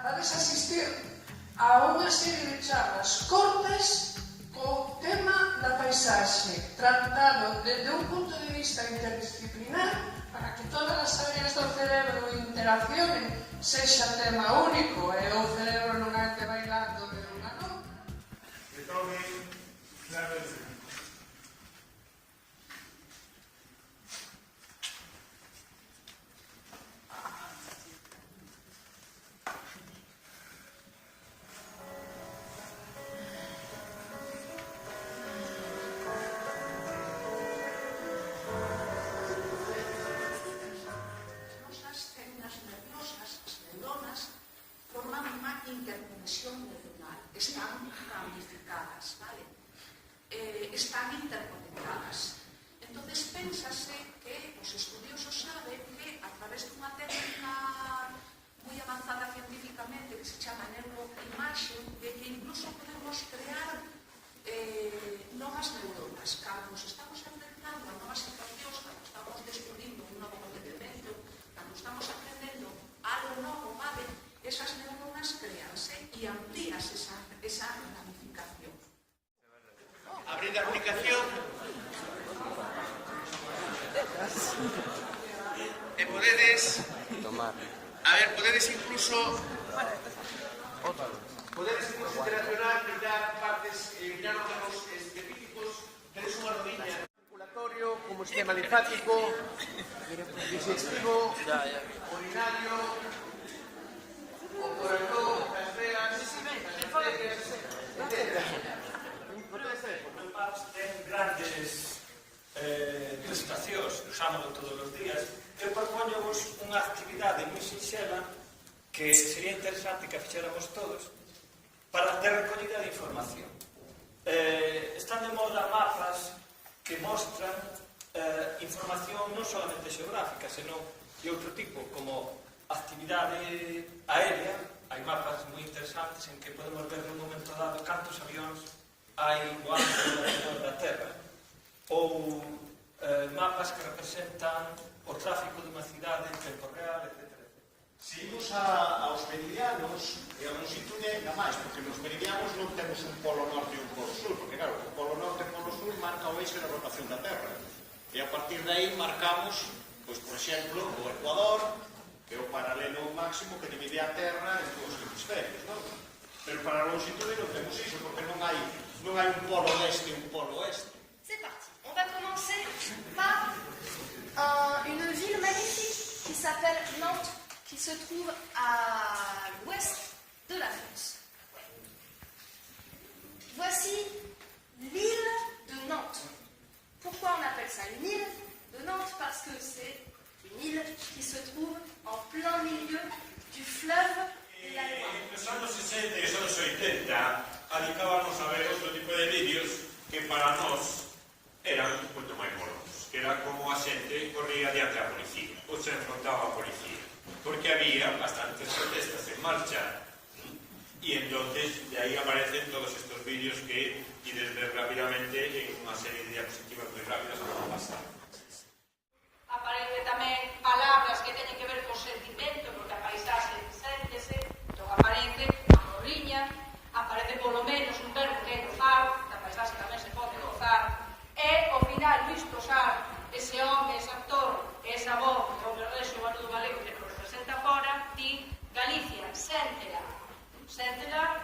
vades asistir a unha serie de charlas cortas co tema da paisaxe, tratado desde un punto de vista interdisciplinar para que todas as áreas do cerebro interaccionen, sexa tema único e o cerebro non é que bailando de unha nota. Interconexión neuronal, están ramificadas, ¿vale? Están interconectadas. Entonces, pénsase que os estudiosos saben que a través dunha técnica moi avanzada científicamente que se chama neuroimaxe, de que incluso podemos crear novas neuronas. Cando nos estamos enfrentando a novas situacións, cando estamos descubrindo un novo acontecemento, cando estamos aprendendo algo novo, ¿vale? Esas neuronas créanse e amplíase esa ramificación. Abrir a aplicación e podedes podedes incluso interaccionar, mirar partes, mirar órganos específicos, tedes unha rodiña circulatorio como sistema linfático, digestivo, urinario, o corazón, as veas, O MAPS ten grandes prestacións, usámoslo todos os días. Eu propoñovos unha actividade moi sinxela que sería interesante que a fixéramos todos para ter recollida de información. Están de moda mapas que mostran información non solamente xeográfica, senón de outro tipo, como actividade aérea. Hai mapas moi interesantes en que podemos ver nun momento dado cantos avións hai voando alrededor da Terra, ou mapas que representan o tráfico de unha cidade en tempo real, etc. Se imos aos meridianos, e a longitude ainda máis, porque nos meridianos non temos un polo norte e un polo sur, porque claro, o polo norte e o polo sur marca o eixo da rotación da Terra, e a partir de aí marcamos, pois, por exemplo, o Ecuador, que é o paralelo máximo que divide a Terra en dous hemisferios, non? Pero para a longitude non temos iso, porque non hai un polo leste e un polo oeste. C'est parti. On va commencer par une ville magnifique qui s'appelle Nantes, qui se trouve à l'ouest de la France. Voici l'île de Nantes. Pourquoi on appelle ça une île de Nantes? Parce que c'est une île qui se trouve en plein milieu du fleuve de la Loire. Nos anos 60 e os anos 80 adicábamos a ver outro tipo de vídeos que para nós eran moito máis morosos, que era como a xente corría diante da policía ou se enfrontaba a policía, porque había bastantes protestas en marcha, e entonces de aí aparecen todos estos vídeos que ides ver rápidamente en unha serie de diapositivas moi rápidas que van pasar. Aparece tamén palabras que teñen que ver co sentimento, porque a paisaxe séntese, entón aparece a morriña, aparece polo menos un verbo que é gozar, a paisaxe tamén se pode gozar, e ao final Luís Tosar, ese home, ese actor, esa voz, o home rexo, o anudo galego que nos representa fora, di Galicia, séntela, séntela